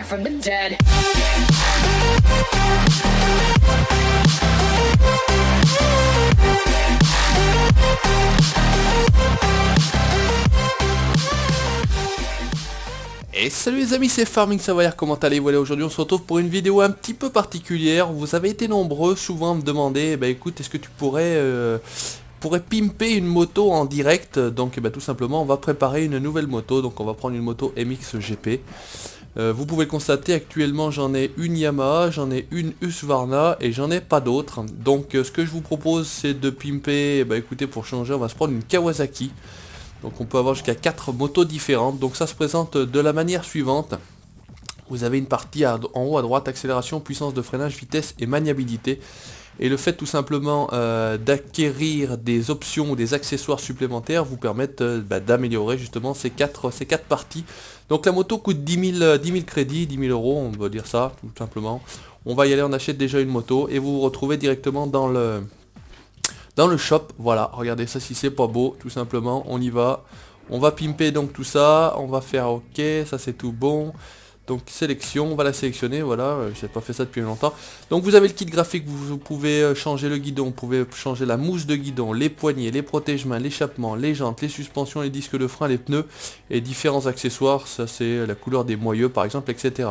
back from the dead. Et salut les amis, c'est Farming Savoyard, comment allez-vous? Voilà, aujourd'hui on se retrouve pour une vidéo un petit peu particulière. Vous avez été nombreux souvent à me demander, écoute, est-ce que tu pourrais pimper une moto en direct? Donc tout simplement on va préparer une nouvelle moto, donc on va prendre une moto MX GP. Vous pouvez constater actuellement j'en ai une Yamaha, j'en ai une Husqvarna et j'en ai pas d'autres. Donc ce que je vous propose c'est de pimper, écoutez, pour changer on va se prendre une Kawasaki. Donc on peut avoir jusqu'à 4 motos différentes. Donc ça se présente de la manière suivante. Vous avez une partie en haut à droite, accélération, puissance de freinage, vitesse et maniabilité. Et le fait tout simplement d'acquérir des options ou des accessoires supplémentaires vous permettent d'améliorer justement ces quatre parties. Donc la moto coûte 10 000 crédits, 10 000 euros, on va dire ça tout simplement. On va y aller, on achète déjà une moto et vous vous retrouvez directement dans le shop. Voilà, regardez ça, si c'est pas beau, tout simplement, on y va. On va pimper donc tout ça, on va faire ok, ça c'est tout bon. Donc sélection, on va la sélectionner, voilà, j'ai pas fait ça depuis longtemps. Donc vous avez le kit graphique, vous pouvez changer le guidon, vous pouvez changer la mousse de guidon, les poignées, les protège-mains, l'échappement, les jantes, les suspensions, les disques de frein, les pneus et différents accessoires, ça c'est la couleur des moyeux par exemple, etc.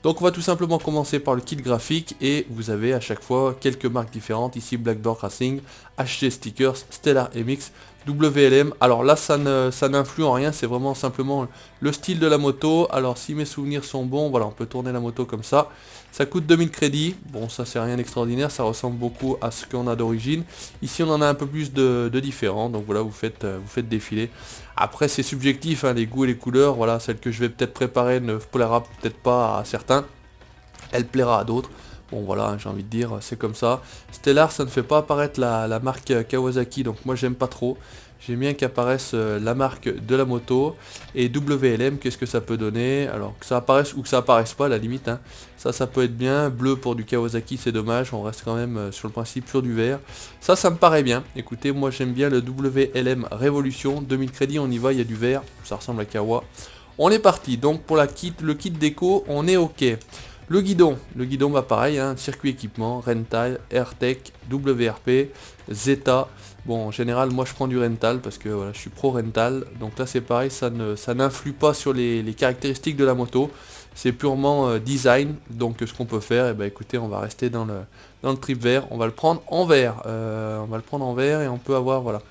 Donc on va tout simplement commencer par le kit graphique et vous avez à chaque fois quelques marques différentes, ici Blackboard Racing, HC Stickers, Stellar MX, WLM. Alors là ça n'influe en rien, c'est vraiment simplement le style de la moto. Alors si mes souvenirs sont bons, voilà, on peut tourner la moto comme ça. Ça coûte 2000 crédits, bon ça c'est rien d'extraordinaire, ça ressemble beaucoup à ce qu'on a d'origine. Ici on en a un peu plus de différents, donc voilà, vous faites défiler. Après c'est subjectif, hein, les goûts et les couleurs, voilà, celle que je vais peut-être préparer ne plaira peut-être pas à certains, elle plaira à d'autres. Bon voilà, hein, j'ai envie de dire, c'est comme ça. Stellar, ça ne fait pas apparaître la marque Kawasaki, donc moi j'aime pas trop. J'aime bien qu'apparaisse la marque de la moto. Et WLM, qu'est-ce que ça peut donner? Alors que ça apparaisse ou que ça apparaisse pas à la limite, hein. Ça peut être bien. Bleu pour du Kawasaki, c'est dommage, on reste quand même sur le principe sur du vert. Ça me paraît bien. Écoutez, moi j'aime bien le WLM Révolution. 2000 crédits, on y va, il y a du vert, ça ressemble à Kawa. On est parti, donc pour le kit déco, on est ok. Le guidon pareil, hein, circuit équipement, Rental, AirTech, WRP, Zeta. Bon, en général, moi je prends du Rental parce que voilà, je suis pro Rental. Donc là c'est pareil, ça n'influe pas sur les caractéristiques de la moto. C'est purement design. Donc ce qu'on peut faire, écoutez, on va rester dans le trip vert. On va le prendre en vert. Et on peut avoir, voilà.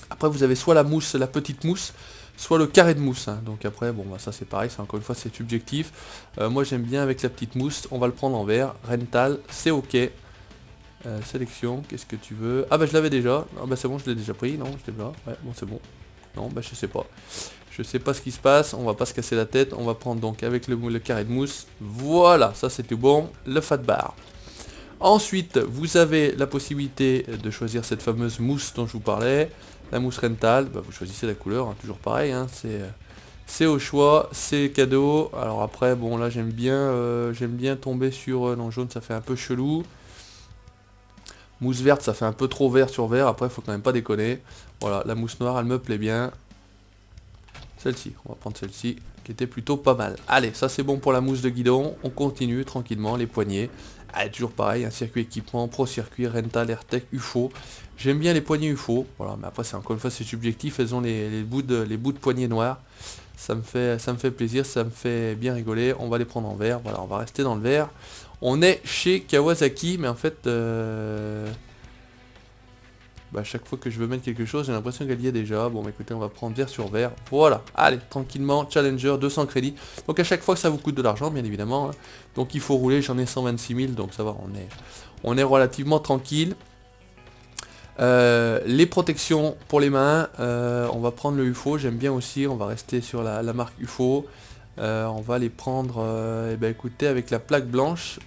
Après vous avez soit la mousse, la petite mousse, soit le carré de mousse, hein. Donc après bon ça c'est pareil, c'est encore une fois c'est subjectif. Moi j'aime bien avec la petite mousse, on va le prendre en vert. Rental, c'est ok. Sélection, qu'est-ce que tu veux? Ah je l'avais déjà, non c'est bon, je l'ai déjà pris, non je l'ai là, ouais bon c'est bon. Non je sais pas ce qui se passe, on va pas se casser la tête, on va prendre donc avec le carré de mousse. Voilà, ça c'était bon, le fat bar. Ensuite, vous avez la possibilité de choisir cette fameuse mousse dont je vous parlais. La mousse Rental, vous choisissez la couleur, hein, toujours pareil, hein, c'est au choix, c'est cadeau. Alors après, bon là j'aime bien tomber sur... non, jaune ça fait un peu chelou. Mousse verte ça fait un peu trop vert sur vert, après faut quand même pas déconner. Voilà, la mousse noire elle me plaît bien. Celle-ci, on va prendre celle-ci, qui était plutôt pas mal. Allez, ça c'est bon pour la mousse de guidon, on continue tranquillement, les poignées. Allez, toujours pareil, un circuit équipement, Pro Circuit, Rental, AirTech, UFO. J'aime bien les poignées UFO, voilà, mais après c'est encore une fois c'est subjectif, elles ont les bouts de poignées noirs. Ça me fait plaisir, ça me fait bien rigoler, on va les prendre en vert, voilà, on va rester dans le vert. On est chez Kawasaki, mais en fait... à chaque fois que je veux mettre quelque chose, j'ai l'impression qu'elle y est déjà. Bon, écoutez, on va prendre vert sur vert. Voilà, allez, tranquillement, Challenger, 200 crédits. Donc à chaque fois, ça vous coûte de l'argent, bien évidemment, hein. Donc il faut rouler, j'en ai 126 000, donc ça va, on est relativement tranquille. Les protections pour les mains, on va prendre le UFO, j'aime bien aussi, on va rester sur la marque UFO. On va les prendre, écoutez, avec la plaque blanche.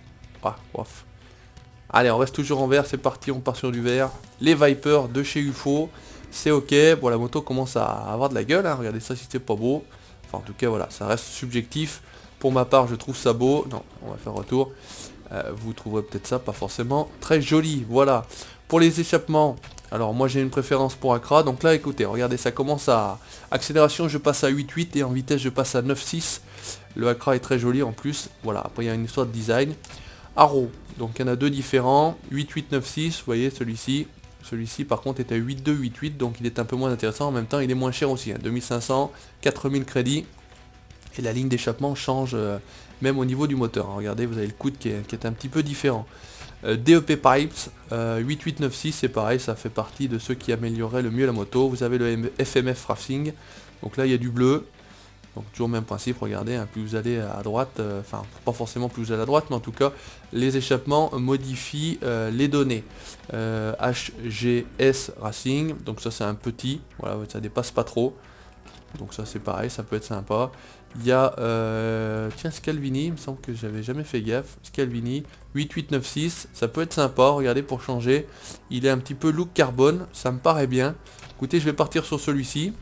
Ah, ouf. Allez, on reste toujours en vert, c'est parti, on part sur du vert. Les Viper de chez UFO, c'est ok. Bon, la moto commence à avoir de la gueule, hein. Regardez ça si c'est pas beau. Enfin, en tout cas, voilà, ça reste subjectif. Pour ma part, je trouve ça beau. Non, on va faire retour. Vous trouverez peut-être ça pas forcément très joli. Voilà. Pour les échappements, Alors moi j'ai une préférence pour Accra, donc là écoutez, regardez, ça commence à... Accélération je passe à 8,8 et en vitesse je passe à 9,6. Le Accra est très joli en plus, voilà, après il y a une histoire de design. Arrow, donc il y en a deux différents, 8,8, 9,6, vous voyez celui-ci. Celui-ci par contre est à 8,2, 8,8, donc il est un peu moins intéressant, en même temps il est moins cher aussi, hein, 2500, 4000 crédits. Et la ligne d'échappement change même au niveau du moteur, hein. Regardez, vous avez le coude qui est un petit peu différent. DEP Pipes, 8896, c'est pareil, ça fait partie de ceux qui amélioreraient le mieux la moto. Vous avez le FMF Racing, donc là il y a du bleu, donc toujours le même principe, regardez, hein, plus vous allez à droite, enfin pas forcément plus vous allez à droite, mais en tout cas les échappements modifient les données. HGS Racing, donc ça c'est un petit, voilà, ça dépasse pas trop. Donc ça c'est pareil, ça peut être sympa. Il y a tiens, Scalvini, il me semble que j'avais jamais fait gaffe. Scalvini 8896, ça peut être sympa, regardez, pour changer. Il est un petit peu look carbone, ça me paraît bien. Écoutez, je vais partir sur celui-ci.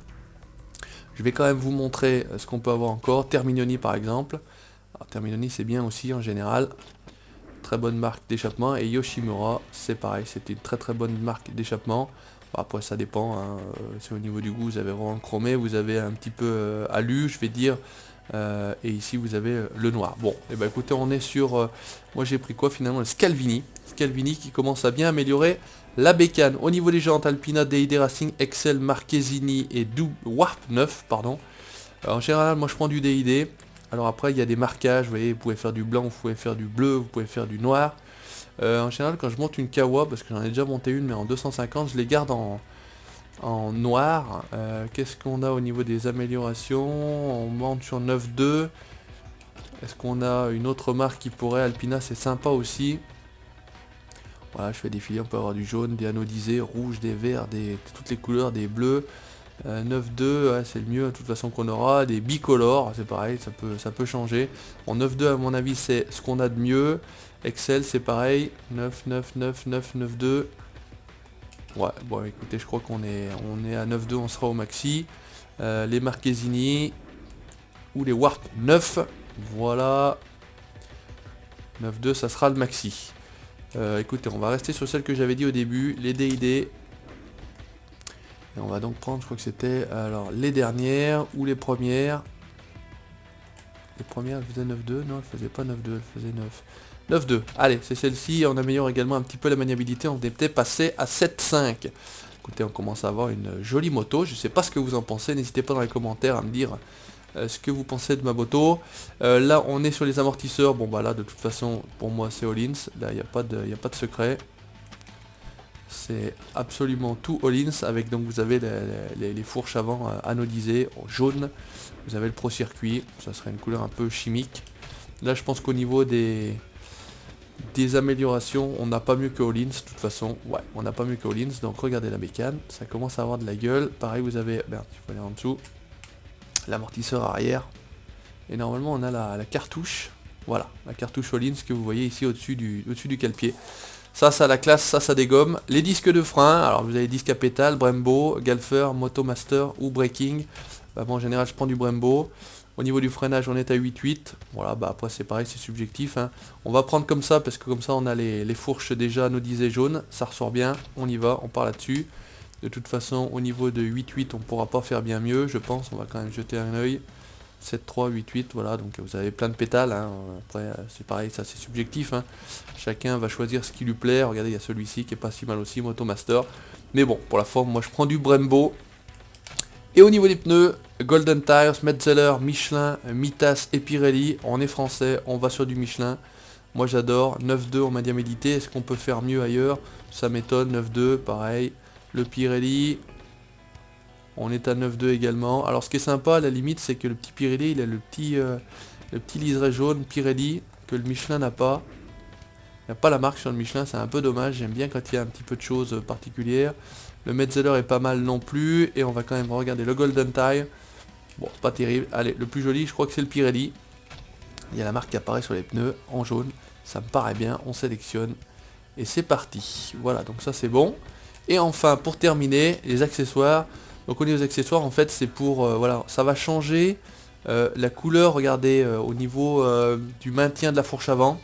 Je vais quand même vous montrer ce qu'on peut avoir encore. Terminioni par exemple. Alors, Terminioni c'est bien aussi en général. Très bonne marque d'échappement. Et Yoshimura, c'est pareil, c'est une très bonne marque d'échappement. Après ça dépend, hein, c'est au niveau du goût, vous avez vraiment chromé, vous avez un petit peu alu, je vais dire, et ici vous avez le noir. Bon, et ben écoutez, on est sur, moi j'ai pris quoi finalement, le Scalvini. Scalvini qui commence à bien améliorer la bécane. Au niveau des jantes Alpina, DID Racing, Excel, Marchesini et Warp 9, pardon. En général, moi je prends du DID. Alors après, il y a des marquages, vous voyez, vous pouvez faire du blanc, vous pouvez faire du bleu, vous pouvez faire du noir. En général, quand je monte une Kawa, parce que j'en ai déjà monté une, mais en 250, je les garde en noir. Qu'est-ce qu'on a au niveau des améliorations? On monte sur 9.2. Est-ce qu'on a une autre marque qui pourrait? Alpina, c'est sympa aussi. Voilà, je fais défiler, on peut avoir du jaune, des anodisés, rouge, des verts, toutes les couleurs, des bleus. 9.2, ouais, c'est le mieux de toute façon qu'on aura. Des bicolores, c'est pareil, ça peut changer. En 9.2 à mon avis c'est ce qu'on a de mieux. Excel c'est pareil, 9, 9, 9, 9, 9.2. Ouais, bon écoutez, je crois qu'on est à 9.2, on sera au maxi. Les Marchesini ou les Warp 9, voilà. 9.2 ça sera le maxi. Écoutez, on va rester sur celle que j'avais dit au début, les DID. Et on va donc prendre, je crois que c'était alors les dernières ou les premières. Les premières, elles faisaient 9.2, non, elles faisaient pas 9.2, elles faisaient 9. 9.2, allez, c'est celle-ci, on améliore également un petit peu la maniabilité, on est peut-être passé à 7.5. Écoutez, on commence à avoir une jolie moto, je sais pas ce que vous en pensez, n'hésitez pas dans les commentaires à me dire ce que vous pensez de ma moto. Là, on est sur les amortisseurs, bon bah là, de toute façon, pour moi, c'est All-ins, là, il n'y a pas de secret. C'est absolument tout all-ins avec, donc vous avez les fourches avant anodisées en jaune, vous avez le pro circuit, ça serait une couleur un peu chimique. Là je pense qu'au niveau des améliorations, on n'a pas mieux que all-ins de toute façon, ouais, on n'a pas mieux que all-ins, donc regardez la bécane, ça commence à avoir de la gueule. Pareil, vous avez, merde, il faut aller en dessous, l'amortisseur arrière, et normalement on a la cartouche, voilà, la cartouche all-ins que vous voyez ici au-dessus du cale-pied. Ça a la classe, ça dégomme. Les disques de frein, alors vous avez disque à pétales, Brembo, Galfer, Motomaster ou Breaking. Bah, bon, en général je prends du Brembo. Au niveau du freinage on est à 8.8. Voilà, bah après c'est pareil, c'est subjectif, hein. On va prendre comme ça parce que comme ça on a les fourches déjà anodisées jaunes. Ça ressort bien, on y va, on part là-dessus. De toute façon au niveau de 8.8 on pourra pas faire bien mieux, je pense. On va quand même jeter un œil. 7.3, 8.8, voilà, donc vous avez plein de pétales, hein. Après c'est pareil, ça c'est subjectif, hein. Chacun va choisir ce qui lui plaît. Regardez, il y a celui-ci qui est pas si mal aussi, Motomaster. Mais bon, pour la forme, moi je prends du Brembo. Et au niveau des pneus, Golden Tires, Metzeler, Michelin, Mitas et Pirelli. On est français, on va sur du Michelin. Moi j'adore, 9.2 en maniabilité, est-ce qu'on peut faire mieux ailleurs? Ça m'étonne, 9.2, pareil. Le Pirelli, on est à 9.2 également. Alors ce qui est sympa à la limite, c'est que le petit Pirelli, il a le petit liseré jaune Pirelli que le Michelin n'a pas. Il n'y a pas la marque sur le Michelin, c'est un peu dommage. J'aime bien quand il y a un petit peu de choses particulières. Le Metzeler est pas mal non plus. Et on va quand même regarder le Golden Tire. Bon, pas terrible. Allez, le plus joli, je crois que c'est le Pirelli. Il y a la marque qui apparaît sur les pneus en jaune. Ça me paraît bien, on sélectionne. Et c'est parti. Voilà, donc ça c'est bon. Et enfin, pour terminer, les accessoires. Donc au niveau des accessoires, en fait, c'est pour... voilà, ça va changer la couleur, regardez, au niveau du maintien de la fourche avant.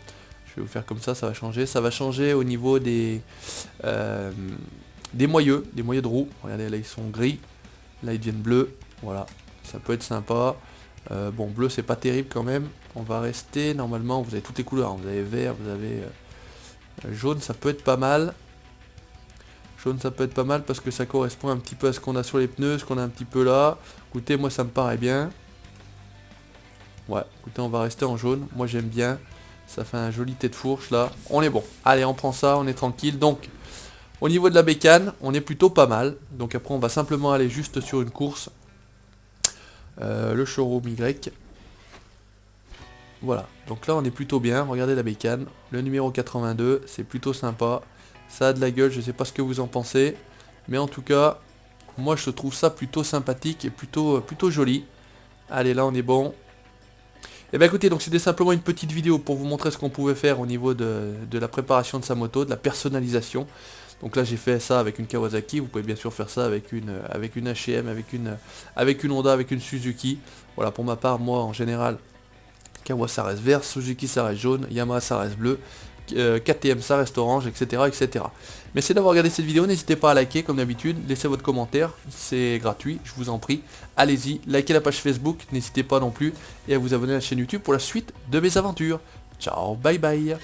Je vais vous faire comme ça va changer. Ça va changer au niveau des des moyeux de roues. Regardez, là ils sont gris, là ils deviennent bleus. Voilà, ça peut être sympa. Bon, bleu c'est pas terrible quand même. On va rester, normalement vous avez toutes les couleurs, vous avez vert, vous avez jaune, ça peut être pas mal. Jaune ça peut être pas mal parce que ça correspond un petit peu à ce qu'on a sur les pneus, ce qu'on a un petit peu là. Écoutez, moi ça me paraît bien. Ouais, écoutez, on va rester en jaune, moi j'aime bien. Ça fait un joli tête de fourche là. On est bon, allez on prend ça, on est tranquille. Donc au niveau de la bécane, on est plutôt pas mal. Donc après on va simplement aller juste sur une course. Le showroom Y. Voilà, donc là on est plutôt bien, regardez la bécane, le numéro 82, c'est plutôt sympa, ça a de la gueule, je sais pas ce que vous en pensez, mais en tout cas, moi je trouve ça plutôt sympathique et plutôt joli. Allez, là on est bon. Et bien écoutez, donc c'était simplement une petite vidéo pour vous montrer ce qu'on pouvait faire au niveau de la préparation de sa moto, de la personnalisation. Donc là j'ai fait ça avec une Kawasaki, vous pouvez bien sûr faire ça avec une H&M, avec une Honda, avec une Suzuki. Voilà, pour ma part, moi en général, Kawa ça reste vert, Suzuki ça reste jaune, Yamaha ça reste bleu, KTM ça reste orange, etc. etc. Merci d'avoir regardé cette vidéo, n'hésitez pas à liker comme d'habitude, laissez votre commentaire, c'est gratuit, je vous en prie. Allez-y, likez la page Facebook, n'hésitez pas non plus, et à vous abonner à la chaîne YouTube pour la suite de mes aventures. Ciao, bye bye.